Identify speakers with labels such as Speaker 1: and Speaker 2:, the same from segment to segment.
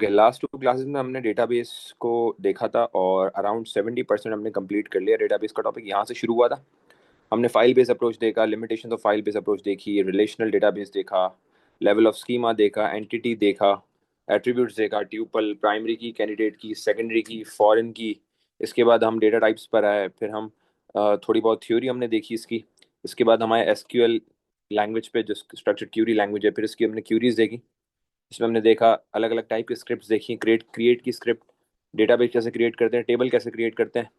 Speaker 1: Okay, last 2 classes में हमने database को देखा था और अराउंड 70% हमने कंप्लीट कर लिया। डेटाबेस का टॉपिक यहाँ से शुरू हुआ था। हमने फाइल बेस अप्रोच देखा, limitation of file base approach देखी, रिलेशनल डेटाबेस देखा, लेवल ऑफ स्कीमा देखा, एंटिटी देखा, एट्रीब्यूट्स देखा, ट्यूपल, प्राइमरी की, कैंडिडेट की, सेकेंडरी की, फॉरेन की। इसके बाद हम डेटा टाइप्स पर आए, फिर हम थोड़ी बहुत थ्योरी हमने देखी इसकी। इसके बाद हमारे एसक्यूएल लैंग्वेज पे, जो स्ट्रक्चर्ड क्यूरी लैंग्वेज है, फिर इसकी हमने क्यूरीज देखी। इसमें हमने देखा अलग अलग टाइप की स्क्रिप्ट्स देखी, क्रिएट क्रिएट की स्क्रिप्ट, डेटाबेस कैसे क्रिएट करते हैं, टेबल कैसे क्रिएट करते हैं,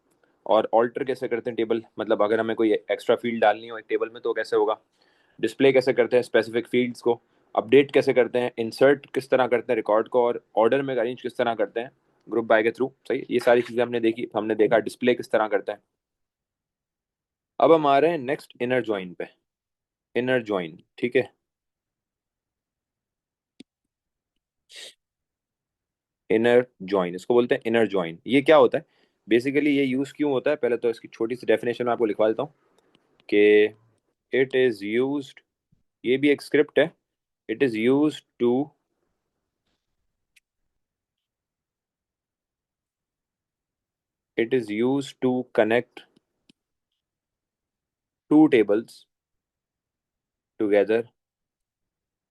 Speaker 1: और ऑल्टर कैसे करते हैं टेबल, मतलब अगर हमें कोई एक्स्ट्रा फील्ड डालनी हो एक टेबल में तो कैसे होगा, डिस्प्ले कैसे करते हैं स्पेसिफिक फील्ड्स को, अपडेट कैसे करते हैं, इंसर्ट किस तरह करते हैं रिकॉर्ड को, और ऑर्डर में अरेंज किस तरह करते हैं ग्रुप बाय के थ्रू। सही, ये सारी चीज़ें हमने देखी। हमने देखा डिस्प्ले किस तरह करते हैं। अब हम आ रहे हैं नेक्स्ट इनर ज्वाइन पे। इनर ज्वाइन, ठीक है। इनर ज्वाइन, इसको बोलते हैं इनर ज्वाइन। ये क्या होता है बेसिकली, ये यूज क्यों होता है, पहले तो इसकी छोटी सी डेफिनेशन मैं आपको लिखवा देता हूँ कि इट इज यूज्ड, ये भी एक स्क्रिप्ट है। It is used to connect to tables together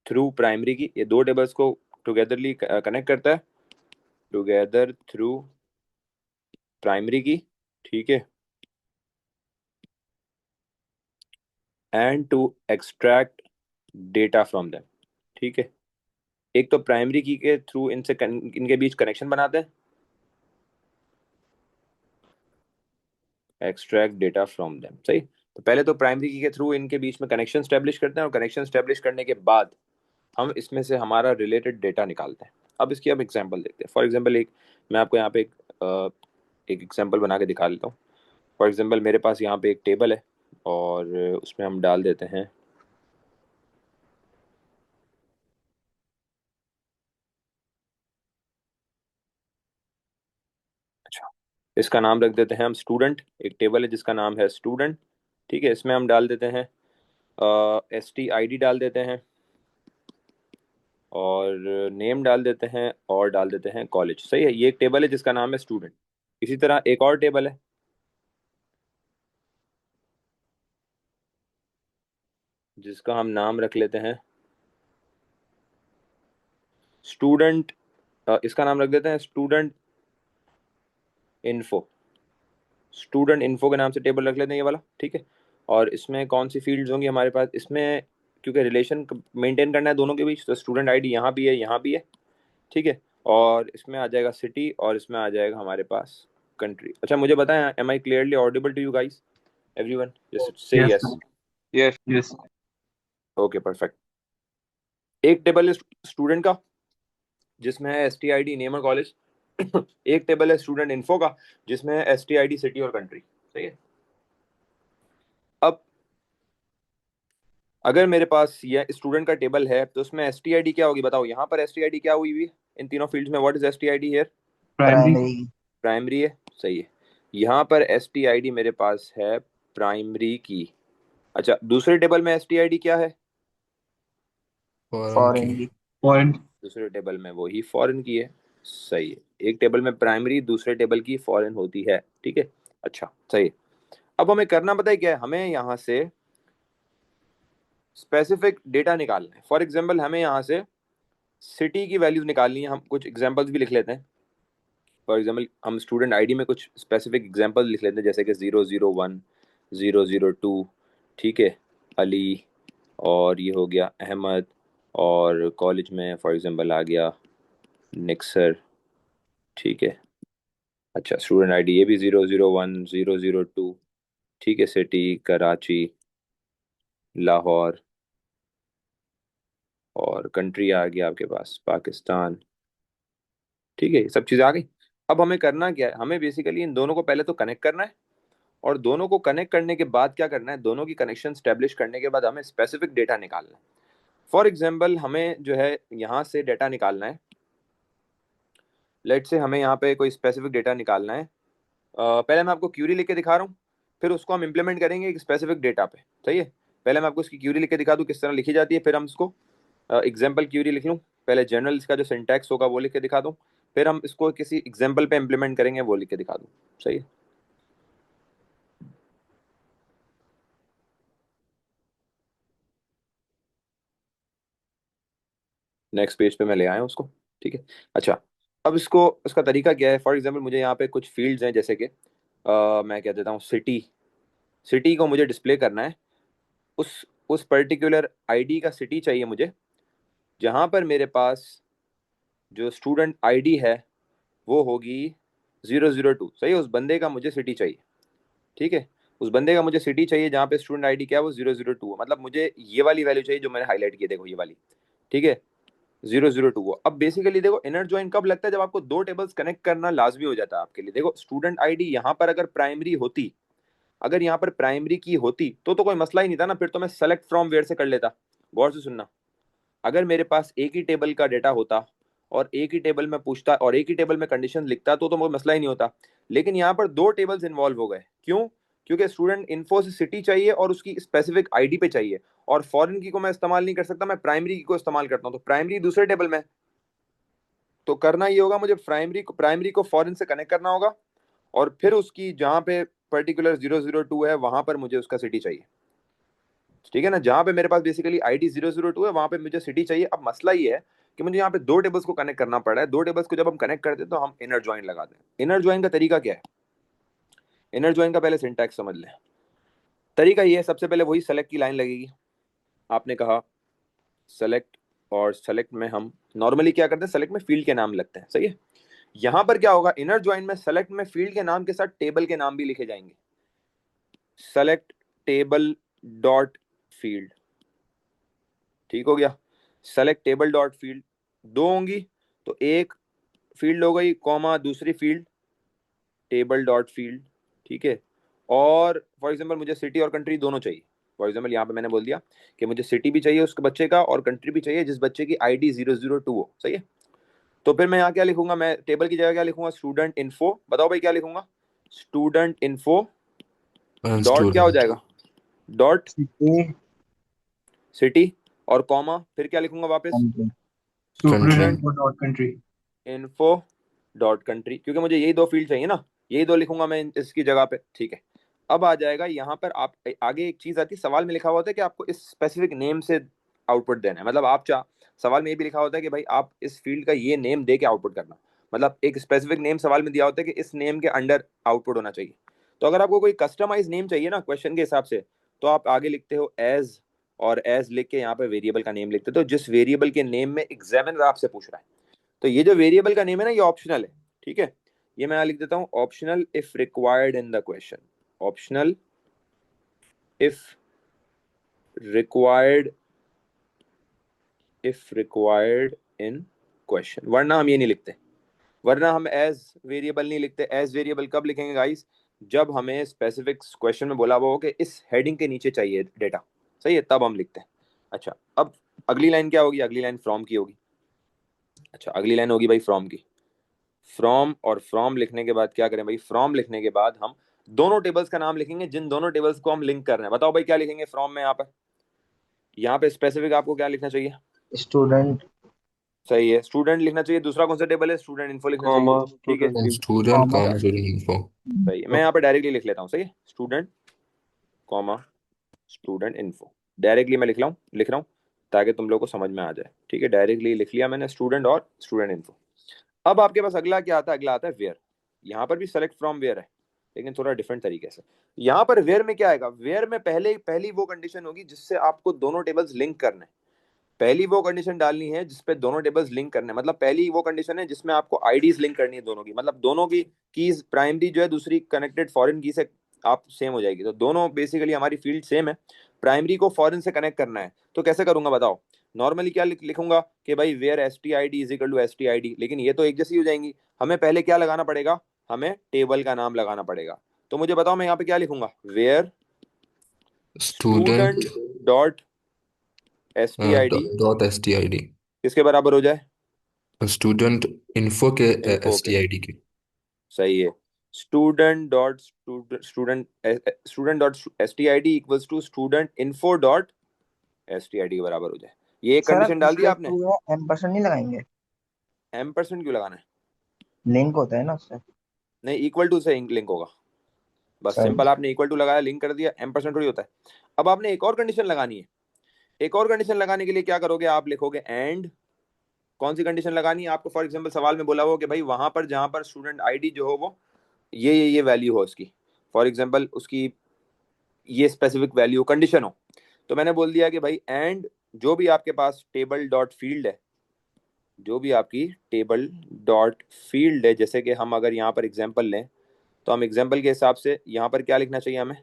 Speaker 1: through primary key. ये दो टेबल्स को टुगेदरली कनेक्ट करता है, टुगेदर थ्रू प्राइमरी की, ठीक है। And to extract data from them, ठीक है। एक तो प्राइमरी की के थ्रू इनके बीच कनेक्शन बनाते हैं, एक्सट्रैक्ट डेटा फ्रॉम देम। सही, तो पहले तो प्राइमरी की के थ्रू इनके बीच में कनेक्शन स्टैब्लिश करते हैं, और कनेक्शन स्टैब्लिश करने के बाद हम इसमें से हमारा रिलेटेड डेटा निकालते हैं। अब इसकी हम एग्जांपल देखते हैं। फॉर एग्जांपल, एक मैं आपको यहाँ पे एक एग्जांपल बना के दिखा देता हूँ। फॉर एग्जांपल, मेरे पास यहाँ पे एक टेबल है और उसमें हम डाल देते हैं, अच्छा, इसका नाम रख देते हैं हम स्टूडेंट। एक टेबल है जिसका नाम है स्टूडेंट, ठीक है। इसमें हम डाल देते हैं STID डाल देते हैं, और नेम डाल देते हैं, और डाल देते हैं कॉलेज। सही है, ये एक टेबल है जिसका नाम है स्टूडेंट। इसी तरह एक और टेबल है जिसका हम नाम रख लेते हैं स्टूडेंट, इसका नाम रख देते हैं स्टूडेंट इन्फो। स्टूडेंट इन्फो के नाम से टेबल रख लेते हैं ये वाला, ठीक है। और इसमें कौन सी फील्ड्स होंगी हमारे पास इसमें, क्योंकि रिलेशन मेंटेन करना है दोनों के बीच, तो स्टूडेंट आईडी यहाँ भी है, यहाँ भी है, ठीक है। और इसमें आ जाएगा सिटी, और इसमें आ जाएगा हमारे पास कंट्री। अच्छा, मुझे बताएं, am I clearly audible to you guys, everyone, just say
Speaker 2: Yes,
Speaker 1: yes.
Speaker 3: Yes.
Speaker 2: yes,
Speaker 1: okay, perfect. एक टेबल है स्टूडेंट का जिसमें है STID नेम और कॉलेज। एक टेबल है स्टूडेंट इन्फो का जिसमें है STID सिटी और कंट्री। सही है। अब अगर मेरे पास ये स्टूडेंट का टेबल है तो उसमें STID क्या होगी, बताओ। यहाँ पर STID क्या हुई हुई है इन तीनों फील्ड्स में, what is STID here?
Speaker 2: primary,
Speaker 3: primary.
Speaker 1: Primary है, सही है। यहाँ पर STID मेरे पास है प्राइमरी की। अच्छा, दूसरे टेबल में STID क्या है?
Speaker 4: फॉरेन की।
Speaker 3: फॉरेन की।
Speaker 2: point,
Speaker 1: दूसरे टेबल में वही फॉरेन की है, सही है। एक टेबल में प्राइमरी, दूसरे टेबल की फॉरेन होती है, ठीक है। अच्छा, सही है। अब हमें करना पता है क्या है, हमें यहाँ से स्पेसिफिक डेटा निकालना है। फॉर एग्जाम्पल, हमें यहाँ से सिटी की वैल्यूज निकालनी है। हम कुछ एग्जाम्पल्स भी लिख लेते हैं। फॉर एग्जाम्पल, हम स्टूडेंट आईडी में कुछ स्पेसिफिक एग्जाम्पल लिख लेते हैं, जैसे कि 001, 002, ठीक है, अली, और ये हो गया अहमद, और कॉलेज में फॉर एग्जाम्पल आ गया निक्सर, ठीक है। अच्छा, स्टूडेंट आईडी ये भी 001, 002, ठीक है। सिटी कराची, लाहौर, और कंट्री आ गया आपके पास पाकिस्तान, ठीक है। ये सब चीज़ें आ गई। अब हमें करना क्या है, हमें बेसिकली इन दोनों को पहले तो कनेक्ट करना है, और दोनों को कनेक्ट करने के बाद क्या करना है, दोनों की कनेक्शन स्टेब्लिश करने के बाद हमें स्पेसिफिक डेटा निकालना है। फॉर एग्जाम्पल, हमें जो है यहाँ से डेटा निकालना है। लेट से हमें यहाँ पे कोई स्पेसिफिक डेटा निकालना है। पहले मैं आपको क्यूरी लिख के दिखा रहा हूँ, फिर उसको हम इंप्लीमेंट करेंगे एक स्पेसिफिक डेटा पे। सही है, पहले मैं आपको इसकी क्यूरी लिख के दिखा दूँ किस तरह लिखी जाती है, फिर हम इसको एग्जाम्पल क्यूरी लिख लूँ। पहले जनरल इसका जो सिंटैक्स होगा वो लिख के दिखा दूं, फिर हम इसको किसी एग्जाम्पल पे इम्प्लीमेंट करेंगे, वो लिख के दिखा दूं। सही है। नेक्स्ट पेज पे मैं ले आया हूं उसको। ठीक है। अच्छा, अब इसको, इसका तरीका क्या है? फॉर एग्जाम्पल मुझे यहाँ पे कुछ फील्ड्स हैं, जैसे कि मैं कह देता हूँ सिटी। सिटी को मुझे डिस्प्ले करना है, उस पर्टिकुलर आईडी का सिटी चाहिए मुझे, जहां पर मेरे पास जो स्टूडेंट आईडी है वो होगी 002। सही है, उस बंदे का मुझे सिटी चाहिए। ठीक है, उस बंदे का मुझे सिटी चाहिए जहाँ पे स्टूडेंट आईडी क्या है, वो 002 है। मतलब मुझे ये वाली वैल्यू चाहिए जो मैंने हाईलाइट की, देखो ये वाली। ठीक है, 002 हो। अब बेसिकली देखो, इनर ज्वाइन कब लगता है? जब आपको दो टेबल्स कनेक्ट करना लाजमी हो जाता है आपके लिए। देखो, स्टूडेंट आईडी यहाँ पर अगर प्राइमरी होती, अगर यहाँ पर प्राइमरी की होती तो कोई मसला ही नहीं था ना, फिर तो मैं सेलेक्ट फ्रॉम वेयर से कर लेता। गौर से सुनना, अगर मेरे पास एक ही टेबल का डेटा होता और एक ही टेबल में पूछता और एक ही टेबल में कंडीशन लिखता तो कोई मसला ही नहीं होता। लेकिन यहाँ पर दो टेबल्स इन्वॉल्व हो गए। क्यों? क्योंकि स्टूडेंट इन्फो से सिटी चाहिए और उसकी स्पेसिफिक आईडी पे चाहिए, और फॉरेन की को मैं इस्तेमाल नहीं कर सकता, मैं प्राइमरी की को इस्तेमाल करता हूँ। तो प्राइमरी दूसरे टेबल में, तो करना ये होगा मुझे प्राइमरी को फॉरेन से कनेक्ट करना होगा, और फिर उसकी जहाँ पे पर्टिकुलर 002 है वहां पर मुझे उसका सिटी चाहिए। ठीक है ना, जहां पे मेरे पास बेसिकली आईडी 002 है वहां पे मुझे सिटी चाहिए। अब मसला ये है कि मुझे यहाँ पे दो टेबल्स को कनेक्ट करना पड़ा है। दो टेबल्स को जब हम कनेक्ट करते हैं तो हम इनर ज्वाइन लगाते हैं। इनर ज्वाइन का तरीका क्या है? इनर ज्वाइन का पहले सिंटैक्स समझ लें। तरीका ये है, सबसे पहले वही सेलेक्ट की लाइन लगेगी। आपने कहा सेलेक्ट, और सेलेक्ट में हम नॉर्मली क्या करते हैं, सेलेक्ट में फील्ड के नाम लगते हैं। सही है। यहां पर क्या होगा, इनर ज्वाइन में सेलेक्ट में फील्ड के नाम के साथ टेबल के नाम भी लिखे जाएंगे। Select table dot field. ठीक हो गया। सेलेक्ट टेबल डॉट फील्ड, दो होंगी तो एक फील्ड हो गई, कॉमा दूसरी फील्ड टेबल डॉट फील्ड। ठीक है। और फॉर एग्जांपल मुझे सिटी और कंट्री दोनों चाहिए। फॉर एग्जांपल यहाँ पे मैंने बोल दिया कि मुझे सिटी भी चाहिए उसके बच्चे का, और कंट्री भी चाहिए जिस बच्चे की आईडी 002 हो। सही है। तो फिर मैं यहाँ क्या लिखूंगा, मैं टेबल की जगह क्या लिखूंगा, स्टूडेंट इन्फो। बताओ भाई क्या लिखूंगा, स्टूडेंट इन्फो डॉट क्या हो
Speaker 2: स्टूडेंट
Speaker 1: जाएगा, डॉट
Speaker 3: सिटी
Speaker 1: सिटी, और कॉमा फिर क्या लिखूंगा वापस,
Speaker 3: student
Speaker 2: country
Speaker 1: student
Speaker 3: info dot country.
Speaker 1: Info dot country, क्योंकि मुझे यही दो फील्ड चाहिए ना, यही दो लिखूंगा मैं इसकी जगह पे। ठीक है। अब आ जाएगा यहाँ पर, आप आगे एक चीज आती है, सवाल में लिखा हुआ होता है कि आपको इस स्पेसिफिक नेम से आउटपुट देना है। मतलब आप चाह, सवाल में ये भी लिखा होता है कि भाई आप इस फील्ड का ये नेम दे के आउटपुट करना। मतलब एक स्पेसिफिक नेम सवाल में दिया होता है कि इस नेम के अंडर आउटपुट होना चाहिए। तो अगर आपको कोई कस्टमाइज नेम चाहिए ना क्वेश्चन के हिसाब से, तो आप आगे लिखते हो एज, और एज लिख के यहाँ पे वेरिएबल का नेम लिखते हो, तो जिस वेरिएबल के नेम में एग्जामिनर आपसे पूछ रहा है। तो ये जो वेरिएबल का नेम है ना, ये ऑप्शनल है। ठीक है। ये मैं यहाँ लिख देता हूँ, optional if required in the question. Optional if required, if required in question, वरना हम ये नहीं लिखते। वरना हम एज वेरिएबल नहीं लिखते। एज वेरिएबल कब लिखेंगे गाइस, जब हमें स्पेसिफिक क्वेश्चन में बोला हुआ हो कि इस हेडिंग के नीचे चाहिए डेटा। सही है, तब हम लिखते हैं। अच्छा, अब अगली लाइन क्या होगी, अगली लाइन फ्रॉम की होगी। अच्छा, अगली लाइन होगी भाई फ्रॉम की। फ्रॉम, और फ्रॉम लिखने के बाद क्या करें भाई, फ्रॉम लिखने के बाद हम दोनों टेबल्स का नाम लिखेंगे जिन दोनों टेबल्स को हम लिंक कर रहे हैं। बताओ भाई क्या लिखेंगे फ्रॉम में? यहाँ पे स्पेसिफिक आपको क्या लिखना चाहिए?
Speaker 3: स्टूडेंट
Speaker 1: सही है, स्टूडेंट लिखना चाहिए। दूसरा कौन सा टेबल है, स्टूडेंट इन्फो लिखना चाहिए।
Speaker 3: कॉमा
Speaker 1: ठीक है।
Speaker 3: Student
Speaker 2: student
Speaker 3: comma
Speaker 2: comma student info.
Speaker 1: सही है, मैं यहाँ पे डायरेक्टली लिख लेता हूँ। सही है, student comma student info, directly मैं लिख रहा हूँ ताकि तुम लोग को समझ में आ जाए। ठीक है, डायरेक्टली लिख लिया मैंने, स्टूडेंट और स्टूडेंट इन्फो। अब आपके पास अगला क्या आता है, अगला आता है वेयर। यहाँ पर भी सेलेक्ट फ्रॉम वेयर है, लेकिन थोड़ा डिफरेंट तरीके से। यहाँ पर वेयर में क्या आएगा, वेयर में पहली वो कंडीशन होगी जिससे आपको दोनों टेबल्स लिंक करने हैं। पहली वो कंडीशन डालनी है जिसपे दोनों टेबल्स लिंक करने हैं। मतलब पहली वो कंडीशन है जिसमें आपको आईडीज लिंक करनी है दोनों की। मतलब दोनों की कीज, प्राइमरी जो है दूसरी कनेक्टेड फॉरेन की से आप सेम हो जाएगी। तो दोनों बेसिकली हमारी फील्ड सेम है, प्राइमरी को फॉरेन से कनेक्ट करना है। तो कैसे करूंगा बताओ? नॉर्मली क्या लिखूंगा कि भाई where S T I D is equal to S T I D, लेकिन ये तो एक जैसी हो जाएंगी। हमें पहले क्या लगाना पड़ेगा, हमें टेबल का नाम लगाना पड़ेगा। तो मुझे बताओ मैं यहाँ पे क्या लिखूंगा, where
Speaker 2: student
Speaker 1: student dot S T I D
Speaker 2: dot S T I D.
Speaker 1: किसके बराबर हो जाए,
Speaker 2: स्टूडेंट इन्फो के
Speaker 1: इन्फो
Speaker 2: एस
Speaker 1: के।
Speaker 2: टी आई डी के।
Speaker 1: सही है, student dot student student dot S T I D equals to student info dot S T I D के बराबर हो जाए। ये एक
Speaker 3: सर
Speaker 1: कंडीशन डाल दिया
Speaker 3: इक्वल
Speaker 1: आपने।
Speaker 3: टू है M% नहीं लगाएंगे?
Speaker 1: M% क्यों लगाना है?
Speaker 3: लिंक होता है ना उससे।
Speaker 1: नहीं, इक्वल टू से लिंक होगा। बस
Speaker 3: सॉरी।
Speaker 1: सिंपल, आपने इक्वल टू लगाया, लिंक कर दिया, M% थोड़ी होता है। अब आपने एक और कंडीशन लगानी है। एक और कंडीशन लगाने के लिए क्या करोगे, आप लिखोगे एंड। कौन सी कंडीशन लगानी है आपको? फॉर एग्जांपल सवाल में बोला हो कि भाई वहां पर जहां पर स्टूडेंट आईडी जो हो वो ये वैल्यू हो उसकी, फॉर एग्जांपल उसकी ये स्पेसिफिक वैल्यू कंडीशन हो, तो मैंने बोल दिया कि भाई एंड जो भी आपके पास टेबल डॉट फील्ड है, जो भी आपकी टेबल डॉट फील्ड है, जैसे कि हम अगर यहाँ पर एग्जांपल लें तो हम एग्जांपल के हिसाब से यहाँ पर क्या लिखना चाहिए हमें?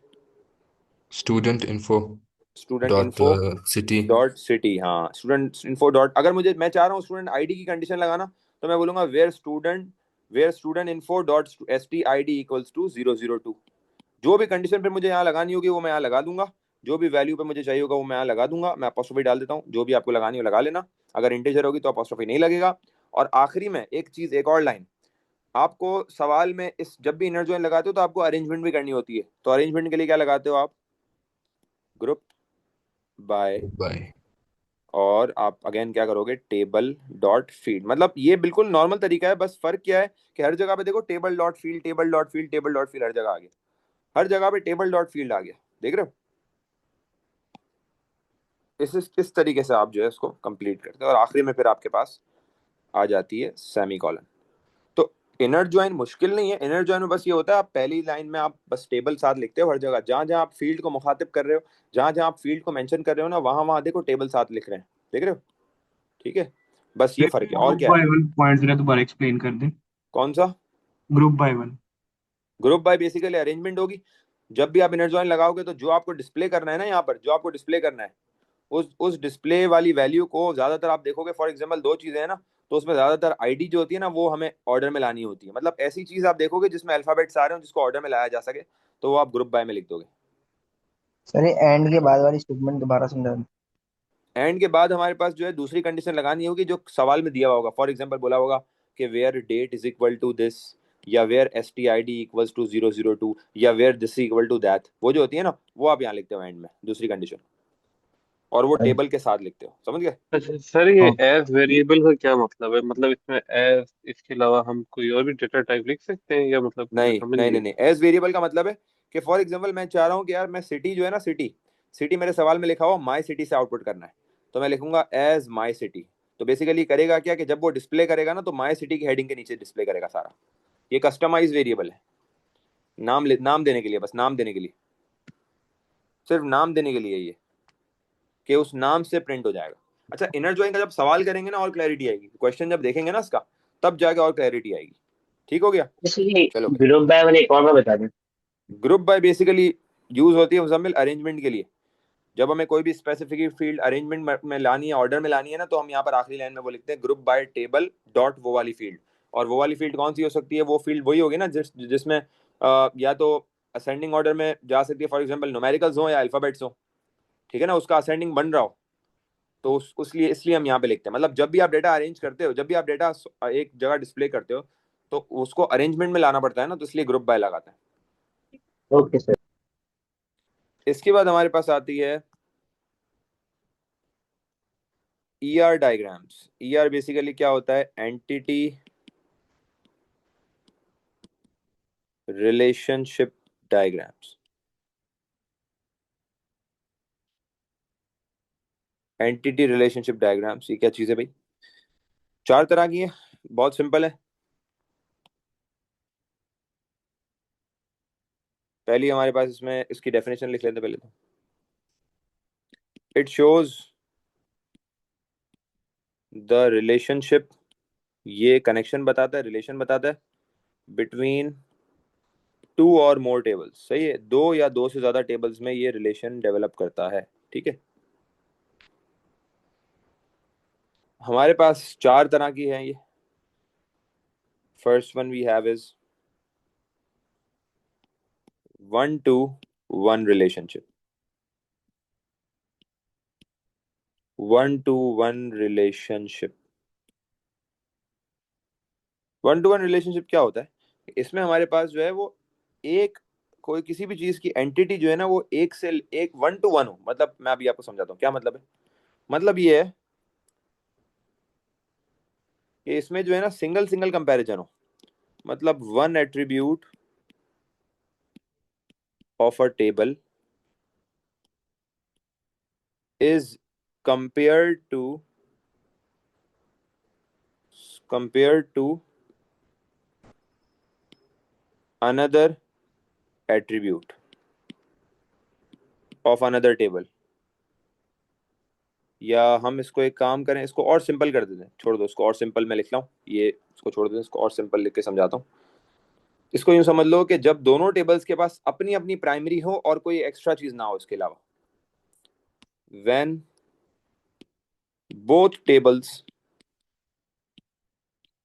Speaker 2: student info
Speaker 1: student
Speaker 2: dot
Speaker 1: info
Speaker 2: city
Speaker 1: dot city. हाँ, स्टूडेंट इन्फो डॉट, अगर मुझे मैं चाह रहा हूँ स्टूडेंट आईडी की कंडीशन लगाना, तो मैं बोलूंगा where student info dot S T I D equals to 002। जो भी कंडीशन पे मुझे यहाँ लगानी होगी वो मैं यहाँ लगा दूंगा, जो भी वैल्यू पे मुझे चाहिए होगा वो मैं यहाँ लगा दूंगा। मैं अपोस्ट्रोफी डाल देता हूँ, जो भी आपको लगानी हो लगा लेना। अगर इंटीजर होगी तो अपोस्ट्रोफी नहीं लगेगा। और आखिरी में एक चीज, एक और लाइन, आपको सवाल में इस जब भी इनर जॉइन लगाते हो तो आपको अरेंजमेंट भी करनी होती है। तो अरेंजमेंट के लिए क्या लगाते हो आप? ग्रुप बाय,
Speaker 2: by
Speaker 1: और आप अगेन क्या करोगे? Table dot field. मतलब ये बिल्कुल नॉर्मल तरीका है, बस फर्क क्या है कि हर जगह पे देखो table dot field, table dot field, table dot field हर जगह आ गया। हर जगह पे टेबल डॉट फील्ड आ गया, देख रहे हो? इस तरीके से आप जो है उसको कंप्लीट करते हो, और आखिरी में फिर आपके पास आ जाती है सेमी कॉलन। तो इनर ज्वाइन मुश्किल नहीं है। इनर ज्वाइन में बस ये होता है, आप पहली लाइन में आप बस टेबल साथ लिखते हो हर जगह, जहां जहां आप फील्ड को मुखातिब कर रहे हो, जहां जहां आप फील्ड को मेंशन कर रहे हो ना, वहां वहां देखो टेबल साथ लिख रहे हैं, देख रहे हो? ठीक है, बस ये फर्क है, और
Speaker 4: ग्रुप
Speaker 1: क्या है?
Speaker 4: बाय वन पॉइंट जरा दोबारा एक्सप्लेन कर दें।
Speaker 1: कौन सा?
Speaker 4: Group by one.
Speaker 1: Group by basically arrangement होगी। जब भी आप इनर ज्वाइन लगाओगे तो जो आपको डिस्प्ले करना है ना, यहाँ पर जो आपको डिस्प्ले करना है, उस डिस्प्ले वाली वैल्यू को ज्यादातर आप देखोगे, फॉर एग्जांपल दो चीजें हैं ना, तो उसमें ज्यादातर आईडी जो होती है ना वो हमें ऑर्डर में लानी होती है। मतलब ऐसी चीज आप देखोगे जिसमें अल्फाबेट्स आ रहे हो जिसको ऑर्डर में लाया जा सके, तो वो आप ग्रुप बाय में लिख दोगे।
Speaker 3: सर ये एंड के बाद वाली स्टेटमेंट दोबारा समझा दो।
Speaker 1: एंड के बाद हमारे पास जो है दूसरी कंडीशन लगानी होगी जो सवाल में दिया हुआ होगा। फॉर एग्जाम्पल बोला होगा कि where date is equal to this, या where S T I D equals to 002, या where this equal to that, वो जो होती है ना वो आप यहाँ लिखते हो एंड में दूसरी कंडीशन, और वो टेबल के साथ लिखते हो, समझ गए?
Speaker 4: अच्छा सर, ये
Speaker 3: ओके।
Speaker 4: एज वेरिएबल का क्या मतलब है? मतलब इसमें एज इसके अलावा हम कोई और भी डेटा टाइप लिख सकते हैं, या मतलब मैं
Speaker 1: नहीं
Speaker 4: समझ
Speaker 1: नहीं
Speaker 4: नहीं
Speaker 1: नहीं
Speaker 4: गया।
Speaker 1: नहीं, एज वेरिएबल का मतलब है कि फॉर एग्जांपल मैं चाह रहा हूँ कि यार मैं सिटी जो है ना, सिटी, सिटी मेरे सवाल में लिखा हुआ माई सिटी से आउटपुट करना है, तो मैं लिखूंगा एज माई सिटी। तो बेसिकली करेगा क्या कि जब वो डिस्प्ले करेगा ना तो माई सिटी की हेडिंग के नीचे डिस्प्ले करेगा सारा। ये कस्टमाइज वेरिएबल है, नाम देने के लिए, बस नाम देने के लिए, सिर्फ नाम देने के लिए ये, कि उस नाम से प्रिंट हो जाएगा। अच्छा, इनर ज्वाइन का जब सवाल करेंगे ना और क्लैरिटी आएगी, क्वेश्चन जब देखेंगे ना इसका, तब जाके और क्लैरिटी आएगी। ठीक हो गया?
Speaker 5: इसलिए
Speaker 1: चलो भाई,
Speaker 5: ग्रुप बाय मैंने एक और बार बता दें।
Speaker 1: ग्रुप बाय बेसिकली यूज होती है मुजम्मिल अरेंजमेंट के लिए। जब हमें कोई भी स्पेसिफिक फील्ड अरेंजमेंट में लानी है, ऑर्डर में लानी है ना, तो हम यहाँ पर आखिरी लाइन में वो लिखते हैं ग्रुप बाय टेबल डॉट वो वाली फील्ड। और वो वाली फील्ड कौन सी हो सकती है? वो फील्ड वही होगी ना जिसमें या तो असेंडिंग ऑर्डर में जा सकती है, फॉर एग्जाम्पल न्यूमेरिकल्स हो या अल्फाबेट्स हो, ठीक है ना, उसका असेंडिंग बन रहा हो, तो उसलिए इसलिए हम यहाँ पे लिखते हैं। मतलब जब भी आप डेटा अरेंज करते हो, जब भी आप डेटा एक जगह डिस्प्ले करते हो, तो उसको अरेंजमेंट में लाना पड़ता है ना, तो इसलिए ग्रुप बाय लगाते हैं।
Speaker 5: Okay sir.
Speaker 1: इसके बाद हमारे पास आती है ER डायग्राम्स। ER बेसिकली क्या होता है? Entity relationship diagrams. Entity relationship diagrams ये क्या चीज़ है भाई? चार तरह की है, बहुत सिंपल है। पहली हमारे पास इसमें इसकी डेफिनेशन लिख लेते हैं पहले तो। इट शोज द रिलेशनशिप, ये कनेक्शन बताता है, रिलेशन बताता है बिटवीन टू और मोर टेबल्स। सही है, दो या दो से ज्यादा टेबल्स में ये रिलेशन डेवलप करता है। ठीक है, हमारे पास चार तरह की है ये। First one we have is one to one relationship. One to one relationship, one to one relationship क्या होता है? इसमें हमारे पास जो है वो एक, कोई किसी भी चीज की एंटिटी जो है ना वो एक से एक वन टू वन हो। मतलब मैं अभी आपको समझाता हूँ क्या मतलब है। मतलब ये है कि इसमें जो है ना सिंगल सिंगल कंपैरिजन हो, मतलब one attribute of a table is compared to another attribute of another table। या हम इसको एक काम करें, इसको और सिंपल कर देते हैं, छोड़ दो इसको, और सिंपल मैं लिख रहा हूँ, ये इसको छोड़ देते हैं, इसको और सिंपल लिख के समझाता हूँ। इसको यूं समझ लो कि जब दोनों टेबल्स के पास अपनी अपनी प्राइमरी हो और कोई एक्स्ट्रा चीज ना हो इसके अलावा, when both tables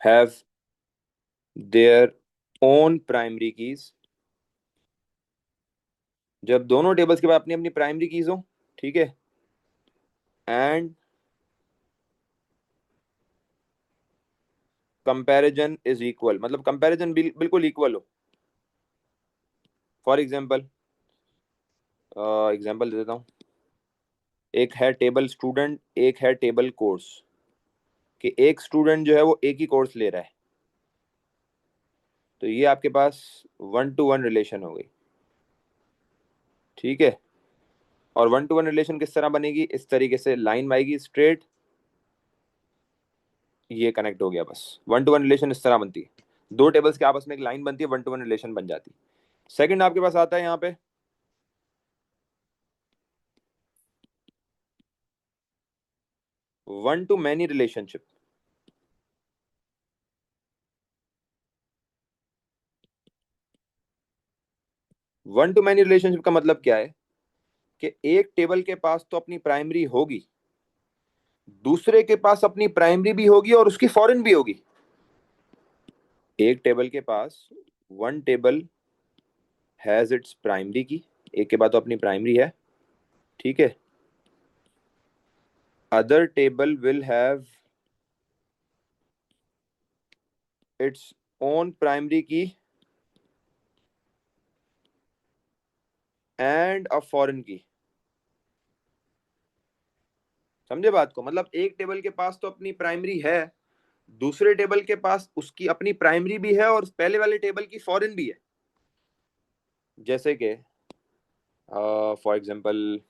Speaker 1: have their own primary keys, जब दोनों टेबल्स के पास अपनी अपनी प्राइमरी कीज हो, ठीक है, एंड कंपैरिजन इज इक्वल, मतलब कंपैरिजन बिल्कुल इक्वल हो। फॉर एग्जांपल एग्जांपल दे देता हूँ, एक है टेबल स्टूडेंट, एक है टेबल कोर्स, कि एक स्टूडेंट जो है वो एक ही कोर्स ले रहा है, तो ये आपके पास 1-to-1 रिलेशन हो गई, ठीक है। और 1-to-1 रिलेशन किस तरह बनेगी, इस तरीके से लाइन आएगी स्ट्रेट, ये कनेक्ट हो गया, बस 1-to-1 रिलेशन इस तरह बनती है, दो टेबल्स के आपस में एक लाइन बनती है, 1-to-1 रिलेशन बन जाती है। सेकंड आपके पास आता है यहाँ पे one two many relationship. One to many relationship का मतलब क्या है कि एक टेबल के पास तो अपनी प्राइमरी होगी, दूसरे के पास अपनी प्राइमरी भी होगी और उसकी फॉरेन भी होगी। एक टेबल के पास, one table has its primary key, एक के पास तो अपनी प्राइमरी है, ठीक है। Other table will have its own primary की एंड अ फॉरेन की। समझे बात को, मतलब एक टेबल के पास तो अपनी प्राइमरी है, दूसरे टेबल के पास उसकी अपनी प्राइमरी भी है और पहले वाले टेबल की फॉरेन भी है। जैसे कि फॉर एग्जांपल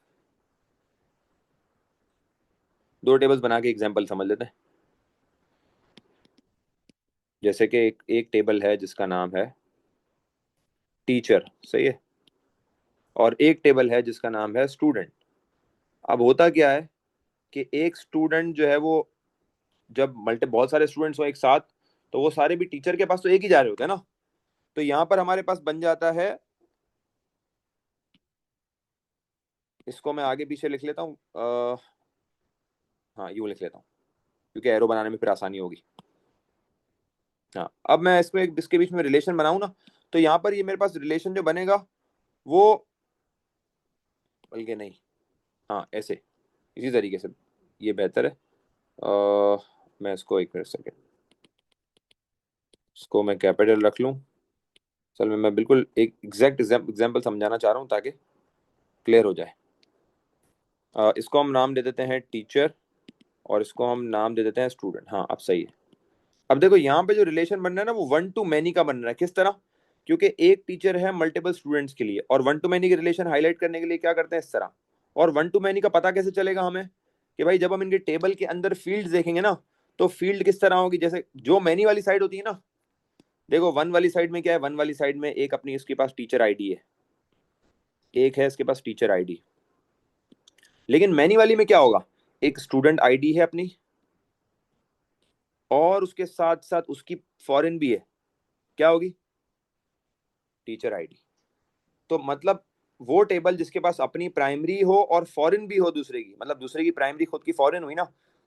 Speaker 1: दो टेबल्स बना के एग्जांपल समझ लेते हैं। जैसे कि एक टेबल है जिसका नाम है टीचर, सही है, और एक टेबल है जिसका नाम है स्टूडेंट। अब होता क्या है कि एक स्टूडेंट जो है वो, जब बहुत सारे स्टूडेंट्स हो एक साथ, तो वो सारे भी टीचर के पास तो एक ही जा रहे होते हैं ना, तो यहाँ पर हमारे पास बन जाता है, इसको मैं आगे पीछे लिख लेता हूँ, हाँ यूं लिख लेता हूँ क्योंकि एरो बनाने में फिर आसानी होगी। हाँ, अब मैं इसमें इसके बीच में रिलेशन बनाऊं ना, तो यहाँ पर ये मेरे पास रिलेशन जो बनेगा वो, बल्कि नहीं, हाँ ऐसे, इसी तरीके से ये बेहतर है। मैं इसको एक मिनट सेकेंड, इसको मैं कैपिटल रख लूँ। चल मैं बिल्कुल एक एग्जैक्ट एग्जाम्पल समझाना चाह रहा हूँ ताकि क्लियर हो जाए। इसको हम नाम दे देते हैं टीचर और इसको हम नाम दे देते हैं स्टूडेंट। हाँ अब सही है। अब देखो यहाँ पे जो रिलेशन बन रहा है ना वो वन टू मैनी का बन रहा है। किस तरह, क्योंकि एक टीचर है मल्टीपल स्टूडेंट्स के लिए, और वन टू मैनी के रिलेशन हाईलाइट करने के लिए क्या करते हैं इस तरह। और वन टू मैनी का पता कैसे चलेगा हमें, कि भाई जब हम इनके टेबल के अंदर फील्ड देखेंगे ना, तो फील्ड किस तरह होगी, जैसे जो मैनी वाली साइड होती है ना, देखो वन वाली साइड में क्या है, वन वाली साइड में एक अपनी इसके पास टीचर आईडी है, एक है इसके पास टीचर आईडी। लेकिन मैनी वाली में क्या होगा, एक स्टूडेंट आईडी है अपनी, और उसके साथ साथ उसकी फॉरेन भी है, क्या होगी, टीचर आईडी। तो मतलब वो टेबल जिसके पास अपनी प्राइमरी हो और फॉरेन भी हो दूसरे की, मतलब दूसरे की प्राइमरी खुद की फॉरेन हुई ना,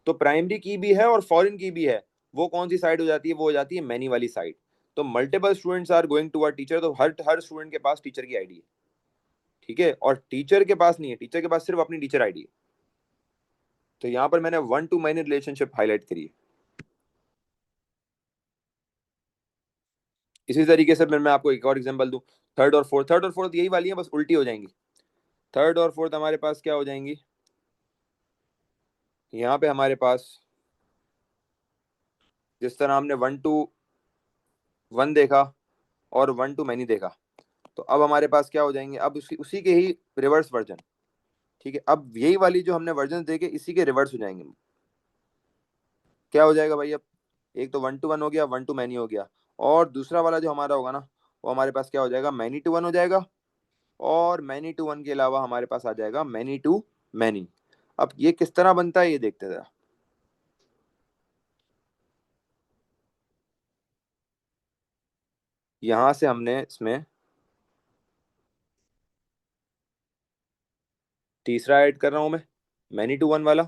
Speaker 1: तो प्राइमरी की भी है और फॉरेन की भी है, वो कौन सी साइड हो जाती है, वो हो जाती है मैनी वाली साइड। तो multiple students are going to a teacher, तो हर स्टूडेंट के पास टीचर की आईडी है, ठीक है, और टीचर के पास नहीं है, टीचर के पास सिर्फ अपनी टीचर आईडी है। तो यहां पर मैंने one two many relationship highlight करी है। इसी तरीके से मैं आपको एक और एग्जांपल दूं, थर्ड और फोर्थ यही वाली है, बस उल्टी हो जाएंगी। थर्ड और फोर्थ हमारे पास क्या हो जाएंगी, यहाँ पे हमारे पास जिस तरह हमने 1 to 1 देखा और 1 to many देखा, तो अब हमारे पास क्या हो जाएंगे, अब उसी के ही रिवर्स वर्जन। ठीक है, अब यही वाली जो हमने वर्जन देखे इसी के रिवर्स हो जाएंगे। क्या हो जाएगा भाई, अब एक तो 1 to 1 हो गया, 1 to many हो गया, और दूसरा वाला जो हमारा होगा ना, वो हमारे पास क्या हो जाएगा, many to 1 हो जाएगा, और many to 1 के अलावा हमारे पास आ जाएगा many to many। अब ये किस तरह बनता है ये देखते जरा। यहां से हमने इसमें तीसरा ऐड कर रहा हूं मैं, many to 1 वाला,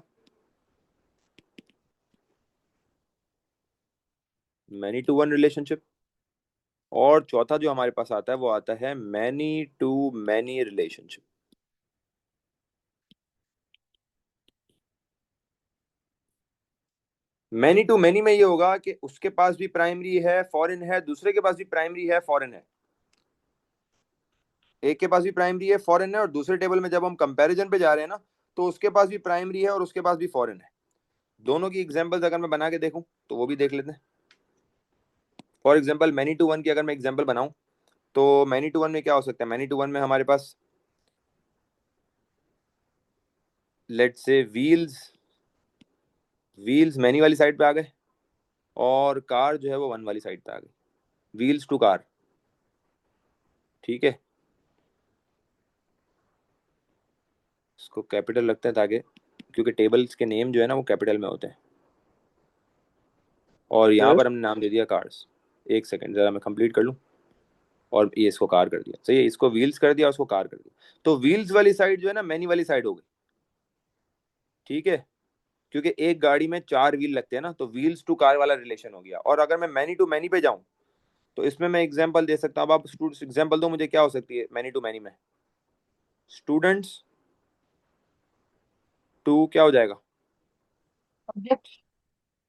Speaker 1: many to 1 रिलेशनशिप, और चौथा जो हमारे पास आता है वो आता है many to many रिलेशनशिप। मैनी टू मैनी में ये होगा कि उसके पास भी प्राइमरी है फॉरेन है, दूसरे के पास भी प्राइमरी है फॉरेन है, एक के पास भी प्राइमरी है फॉरेन है, और दूसरे टेबल में जब हम कंपैरिजन पे जा रहे हैं ना, तो उसके पास भी प्राइमरी है और उसके पास भी फॉरेन है। दोनों की एग्जांपल्स अगर मैं बना के देखूं तो वो भी देख लेते हैं। For example many to one की अगर मैं एग्जांपल बनाऊं, तो मैनी टू वन में क्या हो सकता है, मैनी टू वन में हमारे पास let's say wheels, wheels many वाली साइड पे आ गए, और कार जो है वो वन वाली साइड पे आ गई, व्हील्स टू कार। ठीक है, इसको कैपिटल रखते हैं ताकि, क्योंकि टेबल्स के नेम जो है ना वो कैपिटल में होते हैं, और यहाँ
Speaker 4: यस
Speaker 1: पर हमने नाम दे दिया कार्स। एक सेकंड जरा मैं कंप्लीट कर लूँ, और ये इसको कार कर दिया, सही है, इसको व्हील्स कर दिया, उसको कार कर दिया, तो व्हील्स वाली साइड जो है ना मैनी वाली साइड हो गई। ठीक है, क्योंकि एक गाड़ी में 4 व्हील लगते हैं ना, तो व्हील्स टू कार वाला रिलेशन हो गया। और अगर मैं मैनी टू मैनी पे जाऊं, तो इसमें मैं एग्जांपल दे सकता हूं। अब आप स्टूडेंट्स एग्जांपल दो मुझे, क्या हो सकती है मैनी टू मैनी में, स्टूडेंट्स टू क्या हो जाएगा,
Speaker 3: सब्जेक्ट।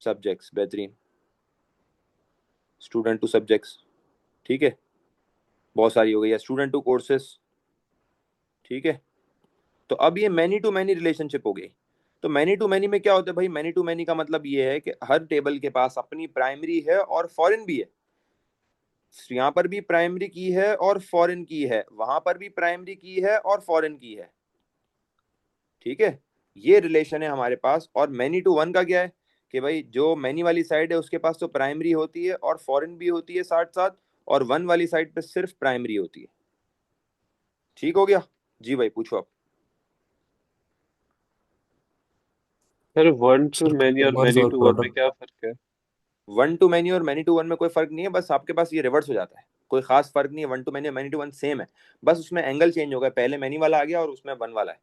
Speaker 1: सब्जेक्ट्स, बेहतरीन, स्टूडेंट टू सब्जेक्ट्स। ठीक है, बहुत सारी हो गई है, स्टूडेंट टू कोर्सेस। ठीक है, तो अब ये मैनी टू मैनी रिलेशनशिप हो गई। तो मैनी टू मैनी में क्या होता है भाई, मैनी टू मैनी का मतलब ये है कि हर टेबल के पास अपनी प्राइमरी है और फॉरेन भी है। यहाँ पर भी प्राइमरी की है और फॉरेन की है, वहां पर भी प्राइमरी की है और फॉरेन की है। ठीक है, ये रिलेशन है हमारे पास। और मैनी टू वन का क्या है कि भाई जो मैनी वाली साइड है उसके पास तो प्राइमरी होती है और फॉरेन भी होती है साथ साथ, और वन वाली साइड पे सिर्फ प्राइमरी होती है। ठीक हो गया, जी भाई पूछो आप।
Speaker 4: Sir, one two
Speaker 2: Sir,
Speaker 4: many और
Speaker 2: reverse
Speaker 4: मैनी
Speaker 2: और
Speaker 4: टू वन में
Speaker 2: product.
Speaker 4: क्या फर्क है?
Speaker 1: वन टू मैनी और मैनी टू वन में कोई फर्क नहीं है, बस आपके पास ये रिवर्स हो जाता है, कोई खास फर्क नहीं है। वन टू मैनी और मैनी टू वन सेम है, बस उसमें एंगल चेंज हो गया, पहले मैनी वाला आ गया और उसमें वन वाला है।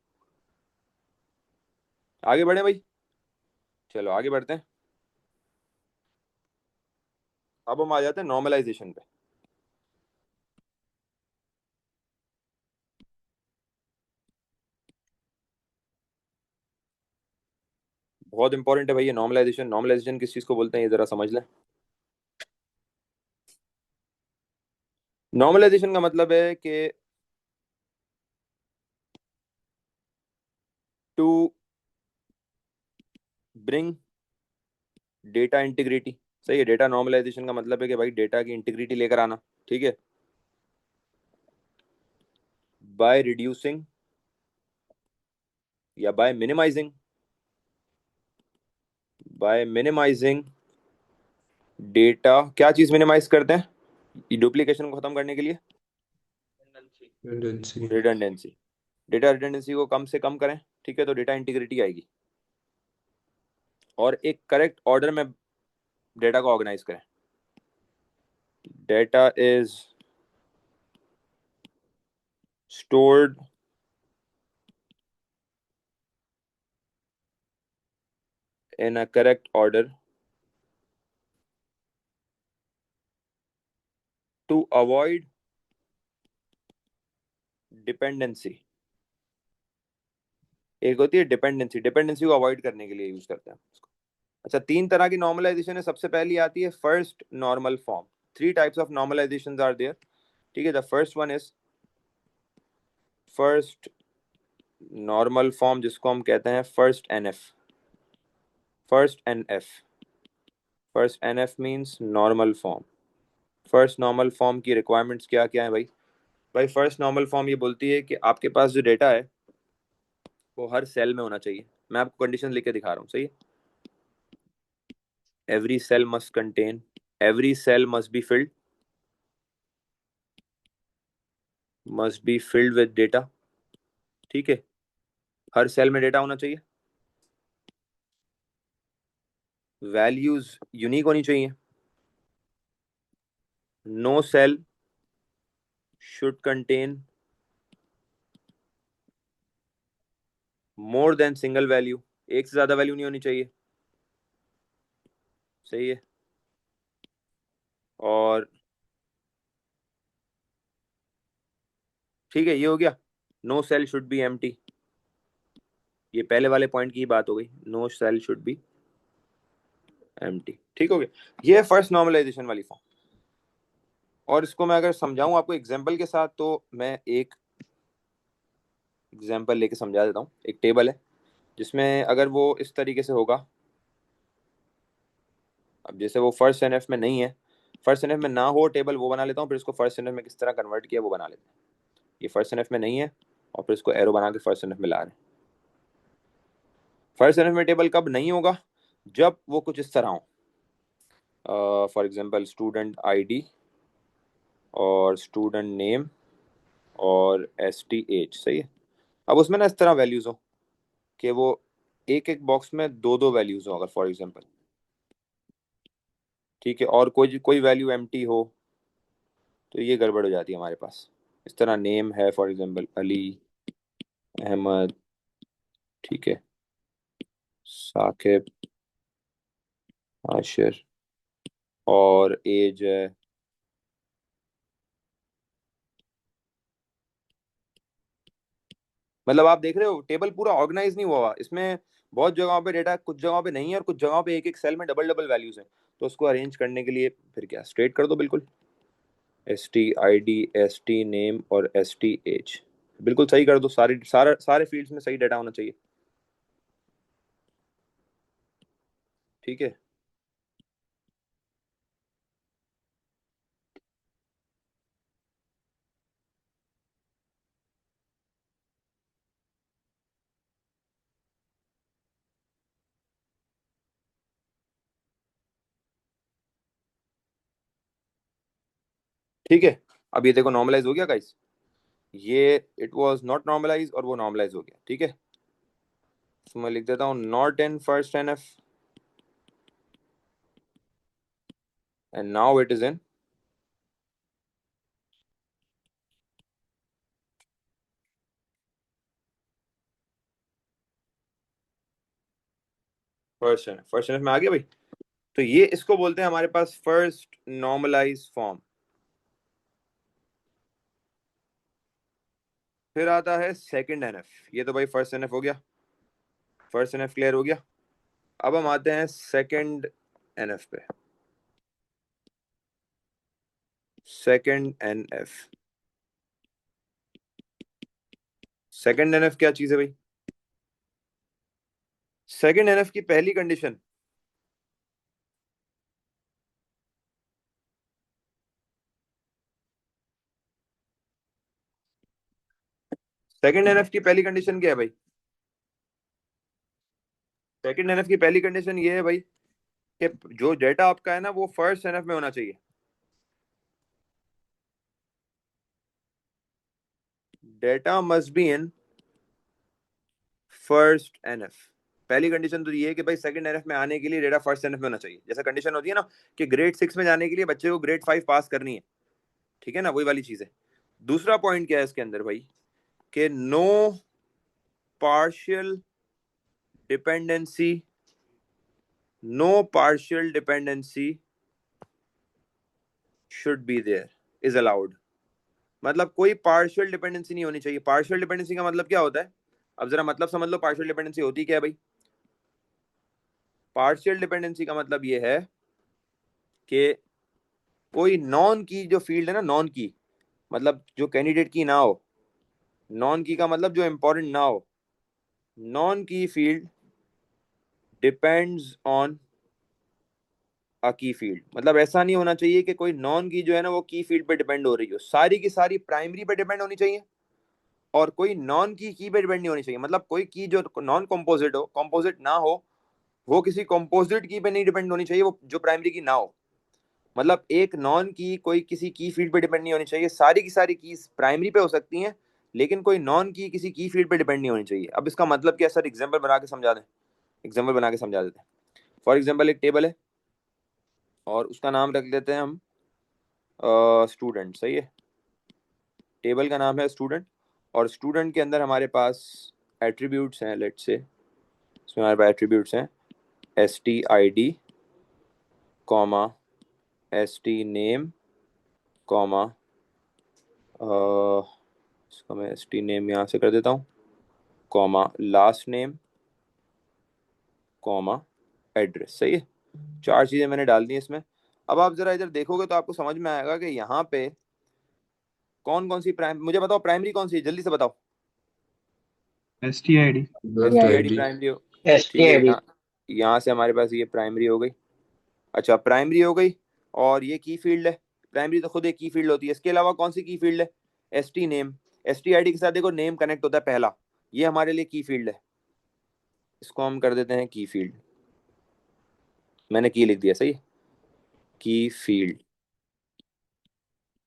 Speaker 1: आगे बढ़े भाई, चलो आगे बढ़ते हैं। अब हम आ जाते हैं नॉर्मलाइजेशन पे। बहुत इंपॉर्टेंट है भाई ये नॉर्मलाइजेशन। नॉर्मलाइजेशन किस चीज को बोलते हैं ये जरा समझ लें। नॉर्मलाइजेशन का मतलब है कि टू ब्रिंग डेटा इंटीग्रिटी। सही है, डेटा नॉर्मलाइजेशन का मतलब है कि भाई डेटा की इंटीग्रिटी लेकर आना। ठीक है, बाय रिड्यूसिंग या बाय मिनिमाइजिंग डेटा। क्या चीज मिनिमाइज करते हैं डुप्लीकेशन को खत्म करने के लिए,
Speaker 2: Redundancy.
Speaker 1: रिडंडेंसी। डेटा रिडंडेंसी को कम से कम करें, ठीक है, तो डेटा इंटीग्रिटी आएगी, और एक करेक्ट ऑर्डर में डेटा को ऑर्गेनाइज करें। Data is stored in a correct order to avoid dependency. एक होती है डिपेंडेंसी, डिपेंडेंसी को अवॉइड करने के लिए यूज करते हैं उसको। अच्छा, 3 तरह की नॉर्मलाइजेशन है। सबसे पहली आती है first normal form. 3 types of normalization are there. ठीक है, the first one is first normal form, जिसको हम कहते हैं first N F, first N F, first NF means normal form. First normal form की रिक्वायरमेंट्स क्या क्या है भाई? भाई फर्स्ट नॉर्मल फॉर्म ये बोलती है कि आपके पास जो डेटा है वो हर सेल में होना चाहिए। मैं आपको कंडीशन लिख के दिखा रहा हूँ, सही है? Every cell must contain, every cell must be filled with data. ठीक है, हर सेल में डेटा होना चाहिए, वैल्यूज यूनिक होनी चाहिए, no cell should contain more than single value, एक से ज्यादा वैल्यू नहीं होनी चाहिए, सही है? और ठीक है, ये हो गया। No cell should be empty, ये पहले वाले पॉइंट की बात हो गई, no cell should be empty. ठीक हो गया, ये है फर्स्ट नॉर्मलाइजेशन वाली फॉर्म। और इसको मैं अगर समझाऊं आपको एग्जांपल के साथ, तो मैं एक एग्जांपल लेके समझा देता हूँ। एक टेबल है जिसमें अगर वो इस तरीके से होगा, अब जैसे वो फर्स्ट एनएफ में नहीं है, फर्स्ट एनएफ में ना हो टेबल, वो बना लेता हूँ, फिर इसको फर्स्ट एनएफ में किस तरह कन्वर्ट किया वो बना लेते हैं। ये फर्स्ट एनएफ में नहीं है और फिर इसको एरो बना के फर्स्ट एनएफ में ला रहे हैं। फर्स्ट एनएफ में टेबल कब नहीं होगा? जब वो कुछ इस तरह हो, फॉर एग्जांपल स्टूडेंट आईडी और स्टूडेंट नेम और STH, सही है? अब उसमें ना इस तरह वैल्यूज हो कि वो एक एक बॉक्स में दो दो वैल्यूज हो, अगर फॉर एग्जांपल, ठीक है, और कोई कोई वैल्यू एम्प्टी हो, तो ये गड़बड़ हो जाती है हमारे पास। इस तरह नेम है फॉर एग्जांपल अली, अहमद, ठीक है, साकिब, आशिर, और एज है, मतलब आप देख रहे हो टेबल पूरा ऑर्गेनाइज नहीं हुआ हुआ, इसमें बहुत जगहों पे डेटा, कुछ जगहों पे नहीं है, और कुछ जगहों पे एक एक सेल में डबल डबल वैल्यूज हैं। तो उसको अरेंज करने के लिए फिर क्या, स्ट्रेट कर दो बिल्कुल, STID, ST नेम और STH, बिल्कुल सही कर दो, सारे फील्ड्स में सही डेटा होना चाहिए। ठीक है, ठीक है। अब ये देखो नॉर्मलाइज हो गया गाइस, ये इट वाज नॉट नॉर्मलाइज और वो नॉर्मलाइज हो गया। ठीक है, तो मैं लिख देता हूँ not in first NF and now it is in first NF। First NF में आ गया भाई। तो ये इसको बोलते हैं हमारे पास फर्स्ट नॉर्मलाइज फॉर्म। फिर आता है सेकंड NF। ये तो भाई फर्स्ट NF हो गया, फर्स्ट NF क्लियर हो गया। अब हम आते हैं सेकंड NF पे। सेकंड NF, सेकंड NF क्या चीज है भाई? सेकंड NF की पहली कंडीशन, सेकंड NF की पहली कंडीशन क्या है भाई? सेकंड NF की पहली कंडीशन ये है भाई कि जो डेटा आपका है ना वो फर्स्ट NF में होना चाहिए। Data must be in first NF। पहली कंडीशन तो ये है कि भाई सेकंड NF में आने के लिए डेटा फर्स्ट NF में होना चाहिए। जैसा कंडीशन होती है ना कि ग्रेड 6 में जाने के लिए बच्चे को ग्रेड 5 पास करनी है, ठीक है ना, वही वाली चीज है। दूसरा पॉइंट क्या है इसके अंदर भाई कि no partial dependency, no partial dependency should be there, is allowed. मतलब कोई पार्शियल डिपेंडेंसी नहीं होनी चाहिए। पार्शियल डिपेंडेंसी का मतलब क्या होता है? अब जरा मतलब समझ लो, पार्शियल डिपेंडेंसी होती क्या है भाई? पार्शियल डिपेंडेंसी का मतलब ये है कि कोई नॉन की जो फील्ड है ना, नॉन की मतलब जो कैंडिडेट की ना हो, नॉन की का मतलब जो इंपॉर्टेंट ना हो, नॉन की फील्ड डिपेंड्स ऑन अ की फील्ड, मतलब ऐसा नहीं होना चाहिए कि कोई नॉन की जो है ना वो की फील्ड पे डिपेंड हो रही हो, सारी की सारी प्राइमरी पे डिपेंड होनी चाहिए, और कोई नॉन की पे डिपेंड नहीं होनी चाहिए। मतलब कोई की जो नॉन कॉम्पोजिट हो, कॉम्पोजिट ना हो, वो किसी कॉम्पोजिट की पे नहीं डिपेंड होनी चाहिए, वो जो प्राइमरी की ना हो। मतलब एक नॉन की कोई किसी की फील्ड पे डिपेंड नहीं होनी चाहिए, सारी की सारी कीज प्राइमरी पे हो सकती हैं, लेकिन कोई नॉन की किसी की फील्ड पे डिपेंड नहीं होनी चाहिए। अब इसका मतलब क्या सर, एग्जाम्पल बना के समझा दें? एग्जाम्पल बना के समझा देते हैं। फॉर एग्जाम्पल एक टेबल है और उसका नाम रख लेते हैं हम स्टूडेंट, सही है। टेबल का नाम है स्टूडेंट, और स्टूडेंट के अंदर हमारे पास एट्रीब्यूट्स हैं, लेट्स से इसमें हमारे पास एट्रीब्यूट्स हैं STID, comma ST name, comma इसका मैं ST नेम यहाँ से कर देता हूँ, comma last name, comma address, सही है। 4 चीज़ें मैंने डाल दी इसमें। अब आप जरा इधर देखोगे तो आपको समझ में आएगा कि यहाँ पे कौन कौन सी मुझे बताओ प्राइमरी कौन सी है, जल्दी से बताओ।
Speaker 6: STID।
Speaker 1: STID प्राइमरी हो, ठीक है।
Speaker 5: STID।
Speaker 1: यहाँ से हमारे पास ये प्राइमरी हो गई। अच्छा, प्राइमरी हो गई, और ये की फील्ड है। प्राइमरी तो खुद एक की फील्ड होती है। इसके अलावा कौन सी की फील्ड है? ST name. STID के साथ देखो नेम कनेक्ट होता है पहला, ये हमारे लिए की फील्ड है, इसको हम कर देते हैं की फील्ड। मैंने की लिख दिया, सही है, की फील्ड।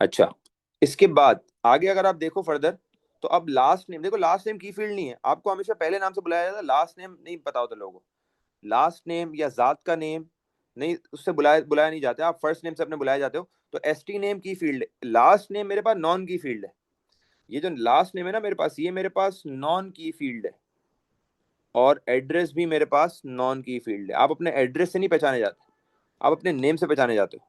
Speaker 1: अच्छा, इसके बाद आगे अगर आप देखो फर्दर, तो अब लास्ट नेम देखो, लास्ट नेम की फील्ड नहीं है। आपको हमेशा पहले नाम से बुलाया जाता है, लास्ट नेम नहीं पता होता लोगों को। लास्ट नेम या जात का नेम नहीं, उससे बुलाया बुलाया नहीं जाते, आप फर्स्ट नेम से अपने बुलाए जाते हो। तो ST नेम की फील्ड, लास्ट नेम मेरे पास नॉन की फील्ड है। ये जो लास्ट नेम है ना मेरे पास, ये मेरे पास नॉन की फील्ड है, और एड्रेस भी मेरे पास नॉन की फील्ड है। आप अपने एड्रेस से नहीं पहचाने जाते, आप अपने नेम से पहचाने जाते हो,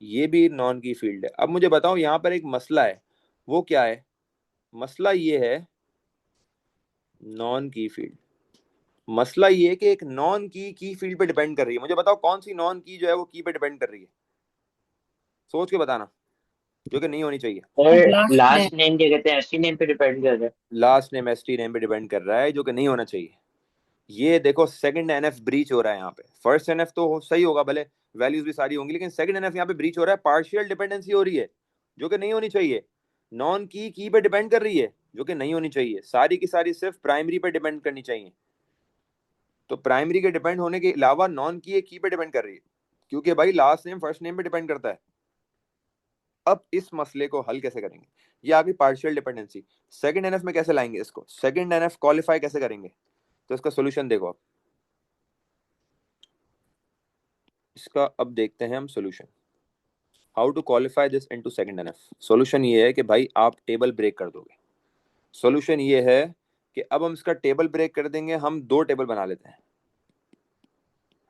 Speaker 1: ये भी नॉन की फील्ड है। अब मुझे बताओ, यहाँ पर एक मसला है, वो क्या है? मसला ये है नॉन की फील्ड। मसला ये है कि एक नॉन की फील्ड पे डिपेंड कर रही है। मुझे बताओ कौन सी नॉन की जो है वो की पे डिपेंड कर रही है, सोच के बताना, जो कि नहीं होनी चाहिए।
Speaker 5: और लास्ट नेम क्या कहते हैं, ST नेम पे डिपेंड कर रहा है।
Speaker 1: लास्ट नेम ST नेम पे डिपेंड कर रहा है, जो कि नहीं होना चाहिए। ये देखो सेकंड NF ब्रीच हो रहा है यहाँ पे। फर्स्ट NF तो सही होगा, भले वैल्यूज भी सारी होंगी, लेकिन सेकंड NF यहाँ पे ब्रीच हो रहा है, पार्शियल डिपेंडेंसी हो रही है, जो कि नहीं होनी चाहिए। नॉन की पे डिपेंड कर रही है, जो कि नहीं होनी चाहिए। सारी की सारी सिर्फ प्राइमरी पे डिपेंड करनी चाहिए। तो प्राइमरी के डिपेंड होने के अलावा नॉन की पे डिपेंड कर रही है, क्योंकि भाई लास्ट नेम फर्स्ट नेम पे डिपेंड करता है। अब इस मसले को हल कैसे करेंगे? ये आ गई पार्शियल डिपेंडेंसी। सेकंड NF में कैसे लाएंगे इसको? सेकंड NF क्वालिफाई कैसे करेंगे? तो इसका सोल्यूशन देखो आप, इसका अब देखते हैं हम solution. How to qualify this into second NF। Solution ये है कि भाई आप टेबल ब्रेक कर दोगे। सोल्यूशन ये है कि अब हम इसका टेबल ब्रेक कर देंगे। हम 2 टेबल बना लेते हैं,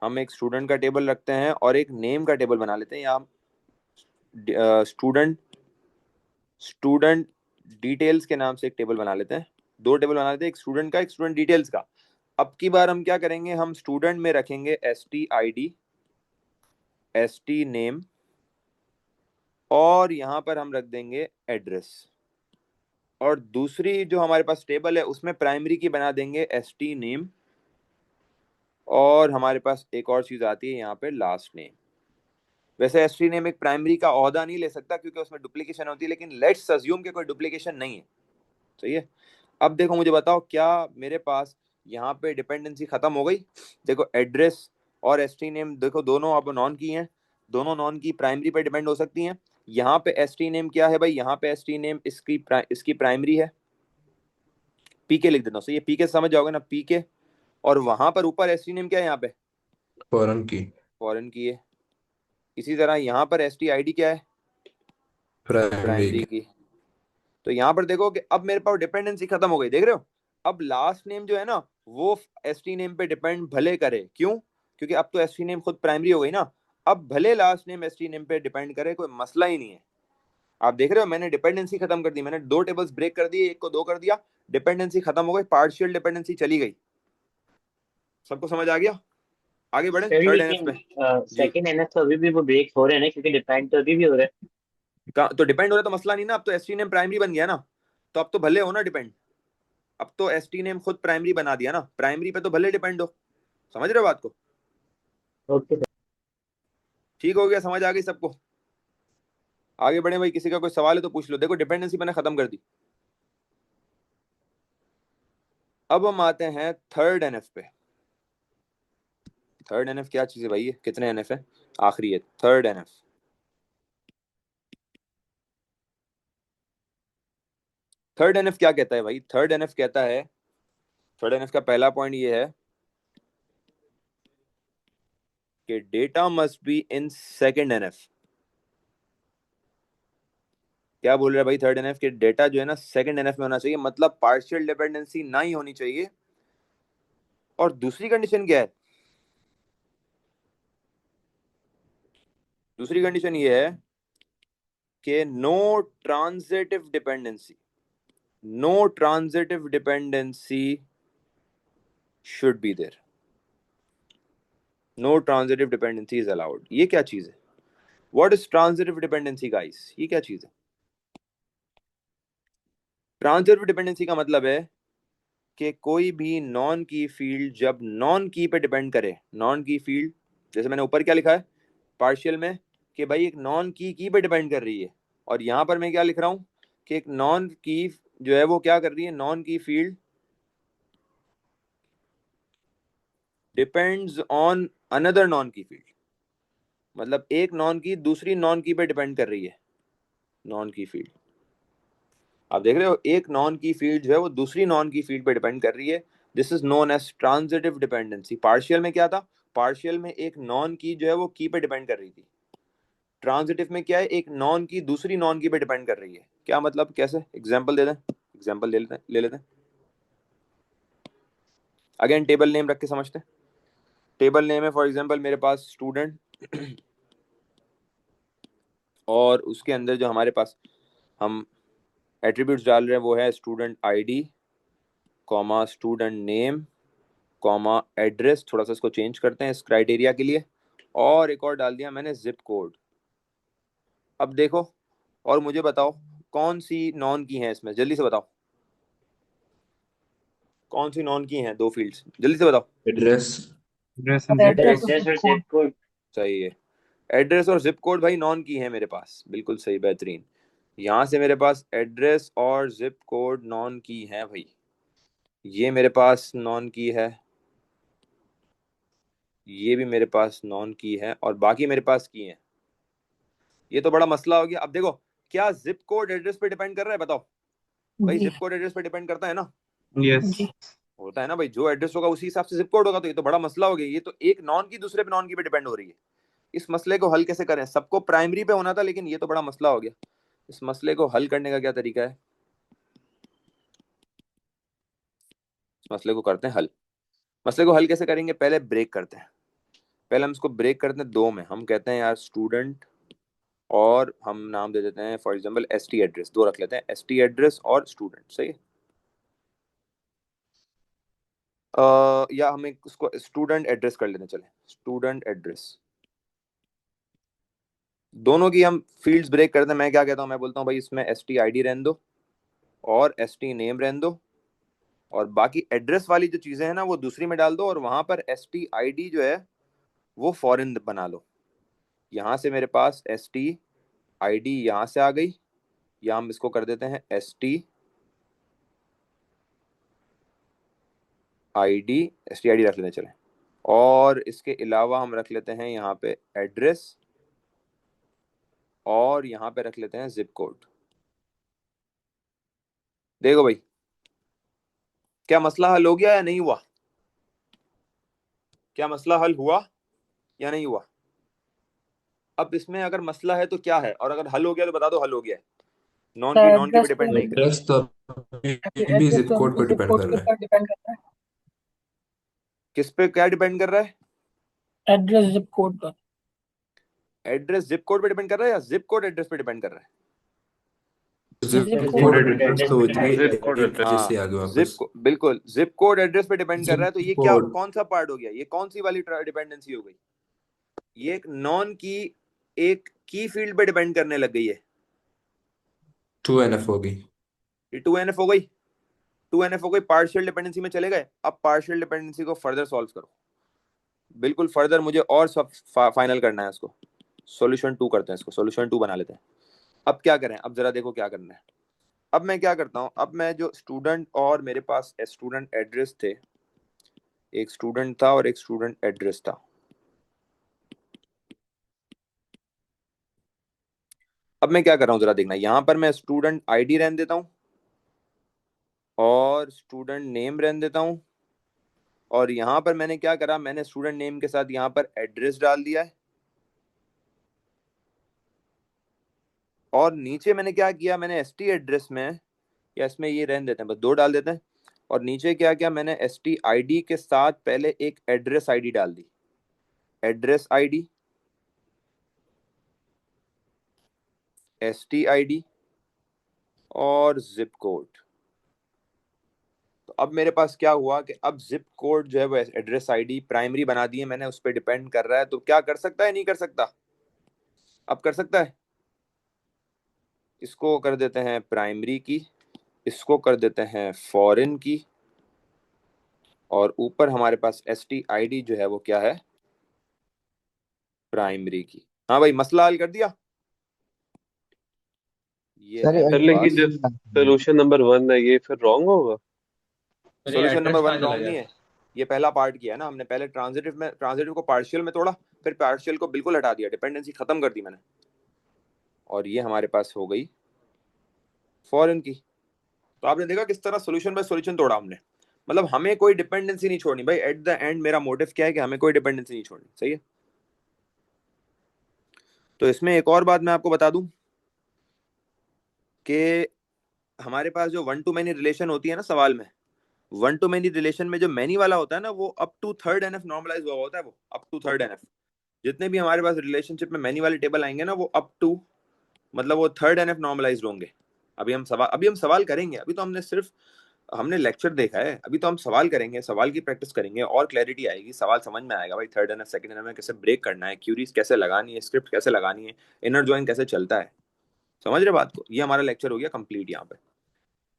Speaker 1: हम एक स्टूडेंट का टेबल रखते हैं और एक नेम का टेबल बना लेते हैं, या स्टूडेंट स्टूडेंट डिटेल्स के नाम से एक टेबल बना लेते हैं। 2 टेबल बना लेते हैं, एक स्टूडेंट का, एक स्टूडेंट डिटेल्स का। अब की बार हम क्या करेंगे, हम स्टूडेंट में रखेंगे STID, ST नेम, और यहाँ पर हम रख देंगे एड्रेस। और दूसरी जो हमारे पास टेबल है उसमें प्राइमरी की बना देंगे ST नेम, और हमारे पास एक और चीज आती है यहाँ पे लास्ट नेम। वैसे ST नेम एक प्राइमरी का ओहदा नहीं ले सकता क्योंकि उसमें डुप्लीकेशन होती है, लेकिन लेट्स अज्यूम कि कोई डुप्लीकेशन नहीं है, सही है। अब देखो मुझे बताओ, क्या मेरे पास यहाँ पे डिपेंडेंसी खत्म हो गई? देखो एड्रेस और ST नेम देखो दोनों अब नॉन की हैं, दोनों नॉन की प्राइमरी पे डिपेंड हो सकती हैं। यहाँ पे ST नेम क्या है भाई? यहाँ पे ST नेम इसकी प्राइमरी है, PK लिख देता हूँ, सही है। PK समझ जाओगे ना, PK। और वहां पर ऊपर ST नेम क्या है? यहाँ पे
Speaker 2: फॉरेन की,
Speaker 1: फॉरेन की है। इसी तरह यहाँ पर STID क्या है?
Speaker 2: प्राइमरी
Speaker 1: प्राइमरी
Speaker 2: की।
Speaker 1: की। तो यहाँ पर देखो कि अब मेरे पास डिपेंडेंसी खत्म हो गई, देख रहे हो? अब लास्ट नेम जो है ना वो ST नेम पे डिपेंड भले करे, क्यों? क्योंकि अब तो ST नेम खुद प्राइमरी हो गई ना। अब भले लास्ट नेम ST नेम पे डिपेंड करे, कोई मसला ही नहीं है। आप देख रहे हो, मैंने डिपेंडेंसी खत्म कर दी, मैंने 2 टेबल्स ब्रेक कर दिए, एक को 2 कर दिया, डिपेंडेंसी खत्म हो गई, पार्शियल डिपेंडेंसी चली गई। सबको समझ आ गया? आगे बढ़े
Speaker 5: सर
Speaker 1: थर्ड NF
Speaker 5: लेकिन
Speaker 1: पे। जी,
Speaker 5: सेकंड NF तो अभी भी वो ब्रेक हो रहे हैं ना, क्योंकि डिपेंड तो अभी भी हो रहा है।
Speaker 1: तो डिपेंड हो रहा है तो मसला नहीं ना, अब तो ST नेम प्राइमरी बन गया ना, तो अब तो भले हो ना डिपेंड। अब तो ST नेम खुद प्राइमरी बना दिया ना, प्राइमरी पे तो भले डिपेंड हो। समझ रहे हो बात को?
Speaker 5: Okay sir.
Speaker 1: ठीक हो गया, समझ आ गई सबको? आगे बढ़े भाई, किसी का कोई सवाल है तो पूछ लो। देखो डिपेंडेंसी मैंने खत्म कर दी। अब हम आते हैं थर्ड एनएफ पे। थर्ड एनएफ क्या चीज है भाई? कितने एनएफ है? आखिरी है थर्ड एनएफ। थर्ड एनएफ क्या कहता है भाई? थर्ड एनएफ कहता है, थर्ड एनएफ का पहला पॉइंट ये है कि data must be in second NF. क्या बोल रहा है भाई थर्ड एनएफ? के डेटा जो है ना सेकंड एनएफ में होना चाहिए, मतलब पार्शियल डिपेंडेंसी ना ही होनी चाहिए। और दूसरी कंडीशन क्या है? दूसरी कंडीशन ये है कि no transitive dependency, no transitive dependency should be there, no transitive dependency is allowed. ये क्या चीज है? What is transitive dependency guys? ये क्या चीज है? ट्रांजिटिव डिपेंडेंसी का मतलब है कि कोई भी नॉन की फील्ड जब नॉन की पे डिपेंड करे, नॉन की फील्ड, जैसे मैंने ऊपर क्या लिखा है पार्शियल में कि भाई एक नॉन की पे डिपेंड कर रही है, और यहां पर मैं क्या लिख रहा हूं कि एक नॉन की जो है वो क्या कर रही है, नॉन की field depends on another non की फील्ड। मतलब एक नॉन की दूसरी नॉन की पे डिपेंड कर रही है, नॉन की फील्ड। आप देख रहे हो, एक नॉन की फील्ड जो है वो दूसरी नॉन की फील्ड पे डिपेंड कर रही है। This is known as transitive dependency. Partial में क्या था? पार्शियल में एक नॉन की जो है वो की पे डिपेंड कर रही थी। ट्रांजिटिव में क्या है? एक नॉन की दूसरी नॉन की पे डिपेंड कर रही है। क्या मतलब? कैसे? एग्जांपल दे दें, एग्जांपल ले लेते हैं। अगेन टेबल नेम रख के समझते हैं। टेबल नेम है फॉर एग्जांपल मेरे पास स्टूडेंट, और उसके अंदर जो हमारे पास हम एट्रीब्यूट्स डाल रहे हैं वो है student ID comma student name comma address. थोड़ा सा इसको चेंज करते हैं इस क्राइटेरिया के लिए, और एक और डाल दिया मैंने जिप कोड। अब देखो और मुझे बताओ कौन सी नॉन की है इसमें, जल्दी से बताओ कौन सी नॉन की हैं दो फील्ड्स, जल्दी से बताओ।
Speaker 2: एड्रेस।
Speaker 4: एड्रेस
Speaker 3: और
Speaker 4: एंड जिप
Speaker 3: एड्रेस
Speaker 4: कोड।
Speaker 3: और
Speaker 5: एड्रेस
Speaker 3: zip
Speaker 5: और
Speaker 3: कोड।
Speaker 5: Zip code.
Speaker 1: सही है, एड्रेस और जिप कोड भाई नॉन की है मेरे पास, बिल्कुल सही, बेहतरीन। यहाँ से मेरे पास एड्रेस और जिप कोड नॉन की है भाई, ये मेरे पास नॉन की है, ये भी मेरे पास नॉन की है, और बाकी मेरे पास की है। ये तो बड़ा मसला हो गया। अब देखो, क्या जिप कोड एड्रेस पे डिपेंड कर रहा है? बताओ भाई,
Speaker 3: जी
Speaker 1: जिप कोड एड्रेस पे डिपेंड करता है ना?
Speaker 4: यस।
Speaker 3: जी।
Speaker 1: होता है ना भाई, जो एड्रेस होगा उसी हिसाब से जिप कोड होगा। तो ये तो बड़ा मसला हो गया, ये तो एक नॉन की दूसरे पे नॉन की पे डिपेंड हो रही है। इस मसले को हल कैसे करें? सबको प्राइमरी पे होना था, लेकिन ये तो बड़ा मसला हो गया। इस मसले को हल करने का क्या तरीका है? इस मसले को करते हैं हल। मसले को हल कैसे करेंगे? पहले ब्रेक करते हैं, पहले हम इसको ब्रेक करते हैं दो में। हम कहते हैं यार स्टूडेंट, और हम नाम दे देते हैं for example S T address, दो रख लेते हैं, एस टी एड्रेस और स्टूडेंट। सही है। या हम एक उसको स्टूडेंट एड्रेस कर लेते हैं, चले स्टूडेंट एड्रेस। दोनों की हम फील्ड्स ब्रेक करते हैं। मैं क्या कहता हूँ, मैं बोलता हूँ भाई इसमें एस टी आई डी रहने दो और एस टी नेम रहने दो, और बाकी एड्रेस वाली जो चीजें हैं ना वो दूसरी में डाल दो, और वहां पर एस टी आई डी जो है वो फॉरेन बना लो। यहाँ से मेरे पास एस टी आई डी यहाँ से आ गई, या हम इसको कर देते हैं S T I D, S T I D रख लेते हैं चले, और इसके अलावा हम रख लेते हैं यहाँ पे एड्रेस, और यहाँ पे रख लेते हैं जिप कोड। देखो भाई, क्या मसला हल हो गया या नहीं हुआ? क्या मसला हल हुआ या नहीं हुआ? अब इसमें अगर मसला है तो क्या है, और अगर हल हो गया तो बता दो हल हो गया है। नॉन की नॉन के पे
Speaker 3: एड्रेस
Speaker 1: डिपेंड नहीं करे।
Speaker 2: एड्रेस तो भी
Speaker 3: एड्रेस
Speaker 2: जिप
Speaker 3: तो
Speaker 2: कोड पर
Speaker 3: जिप
Speaker 2: डिपेंड
Speaker 3: कोड
Speaker 2: कर
Speaker 3: के
Speaker 2: रहा है।
Speaker 3: ऊपर डिपेंड करता है।
Speaker 1: किस पे क्या डिपेंड कर रहा है?
Speaker 3: एड्रेस जिप कोड पर।
Speaker 1: एड्रेस जिप कोड पे डिपेंड कर रहा है या जिप कोड एड्रेस पे डिपेंड कर रहा है?
Speaker 2: Zip
Speaker 3: zip
Speaker 5: zip
Speaker 2: code
Speaker 3: code.
Speaker 5: Code
Speaker 2: address
Speaker 5: address
Speaker 2: तो
Speaker 5: पे
Speaker 2: वही
Speaker 5: डिपेंड
Speaker 4: जिप
Speaker 5: करता है।
Speaker 4: कोड
Speaker 2: एक
Speaker 4: एड्रेस।
Speaker 2: जैसे आ
Speaker 1: हाँ,
Speaker 2: गए वापस।
Speaker 1: बिल्कुल जिप कोड एड्रेस पे डिपेंड कर रहा है। तो
Speaker 2: जिप
Speaker 1: ये क्या,
Speaker 2: कोड
Speaker 1: कौन सा पार्ट हो गया? ये कौन सी वाली डिपेंडेंसी हो गई? ये एक नॉन की एक की फील्ड पे डिपेंड करने लग गई है।
Speaker 2: 2NF होगी।
Speaker 1: ये टू एन एफ हो गई, टू एन एफ हो गई, पार्शियल डिपेंडेंसी में चले गए। अब पार्शियल डिपेंडेंसी को फर्दर सॉल्व करो, बिल्कुल फर्दर मुझे और सब फाइनल करना है इसको। सॉल्यूशन 2 करते हैं इसको, सॉल्यूशन 2 बना लेते हैं। अब क्या करें, अब जरा देखो क्या करना है। अब मैं क्या करता हूँ, अब मैं जो स्टूडेंट और मेरे पास स्टूडेंट एड्रेस थे, एक स्टूडेंट था और एक स्टूडेंट एड्रेस था। अब मैं क्या कर रहा हूँ जरा देखना, यहाँ पर मैं स्टूडेंट आईडी रहने देता हूँ और स्टूडेंट नेम रहने देता हूँ, और यहाँ पर मैंने क्या करा, मैंने स्टूडेंट नेम के साथ यहाँ पर एड्रेस डाल दिया है, और नीचे मैंने क्या किया, मैंने एसटी एड्रेस में, या इसमें ये रहने देते हैं, बस 2 डाल देते हैं, और नीचे क्या किया, मैंने एसटी आईडी के साथ पहले एक एड्रेस आईडी डाल दी, एड्रेस आईडी, एसटी आईडी और जिप कोड। तो अब मेरे पास क्या हुआ कि अब जिप कोड जो है वो एड्रेस आईडी प्राइमरी बना दी है मैंने, उस पर डिपेंड कर रहा है, तो क्या कर सकता है, नहीं कर सकता, अब कर सकता है। इसको कर देते हैं प्राइमरी की, इसको कर देते हैं फॉरेन की, और ऊपर हमारे पास एसटी आईडी जो है वो क्या है, प्राइमरी की। हाँ भाई, मसला हल कर दिया, ये
Speaker 3: सर
Speaker 1: है
Speaker 4: सर
Speaker 1: मेरे
Speaker 4: लेकिन
Speaker 1: पास।
Speaker 4: जो सोल्यूशन नंबर 1 है ये फिर रॉन्ग होगा।
Speaker 2: सर ये
Speaker 1: सॉल्यूशन नंबर
Speaker 2: एड्रेस
Speaker 1: 1
Speaker 2: कहाँ चला
Speaker 1: रॉन्ग
Speaker 2: गया?
Speaker 1: नहीं है, ये पहला पार्ट किया है ना हमने, पहले ट्रांजिटिव को पार्शियल में तोड़ा, फिर पार्शियल को बिल्कुल हटा दिया, डिपेंडेंसी खत्म कर दी मैंने, और ये हमारे पास हो गई फॉरेन की। तो आपने देखा किस तरह सोल्यूशन बाय सोल्यूशन तोड़ा हमने, मतलब हमें कोई डिपेंडेंसी नहीं छोड़नी भाई, एट द एंड मेरा मोटिव क्या है कि हमें कोई डिपेंडेंसी नहीं छोड़नी, सही है। तो इसमें एक और बात मैं आपको बता दूं कि हमारे पास जो 1 to many रिलेशन होती है ना सवाल में, 1 to many रिलेशन में जो मैनी वाला होता है ना, वो up to third NF normalize हुआ होता है, वो अप टू थर्ड एनएफ। जितने भी हमारे पास रिलेशनशिप में मैनी वाले टेबल आएंगे ना, वो अप टू, मतलब वो थर्ड एनएफ नॉर्मलाइज होंगे। अभी हम सवाल करेंगे, अभी तो हमने लेक्चर देखा है, अभी तो हम सवाल करेंगे, सवाल की प्रैक्टिस करेंगे और क्लैरिटी आएगी, सवाल समझ में आएगा भाई, थर्ड एनएफ सेकंड एनएफ में कैसे ब्रेक करना है, क्यूरीज कैसे लगानी है, स्क्रिप्ट कैसे लगानी है, इनर जॉइन कैसे चलता है, समझ रहे बात को। ये हमारा लेक्चर हो गया कंप्लीट। यहाँ पे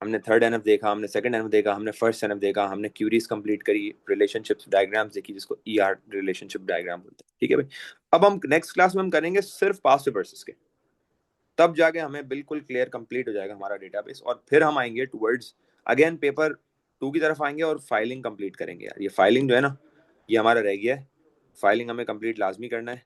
Speaker 1: हमने थर्ड एनएफ देखा, हमने सेकंड एनएफ देखा, हमने फर्स्ट एनएफ देखा, हमने क्यूरीज कंप्लीट करी, रिलेशनशिप्स डायग्राम्स देखी, जिसको ईआर रिलेशनशिप डायग्राम बोलते हैं, ठीक है भाई। अब हम नेक्स्ट क्लास में हम करेंगे सिर्फ पास्ट पेपर्स के, तब जाके हमें बिल्कुल क्लियर कंप्लीट हो जाएगा हमारा डेटाबेस, और फिर हम आएंगे टुवर्ड्स अगेन पेपर 2 की तरफ आएंगे और फाइलिंग कंप्लीट करेंगे। यार ये फाइलिंग जो है ना, ये हमारा रह गया है, फाइलिंग हमें कंप्लीट लाजमी करना है।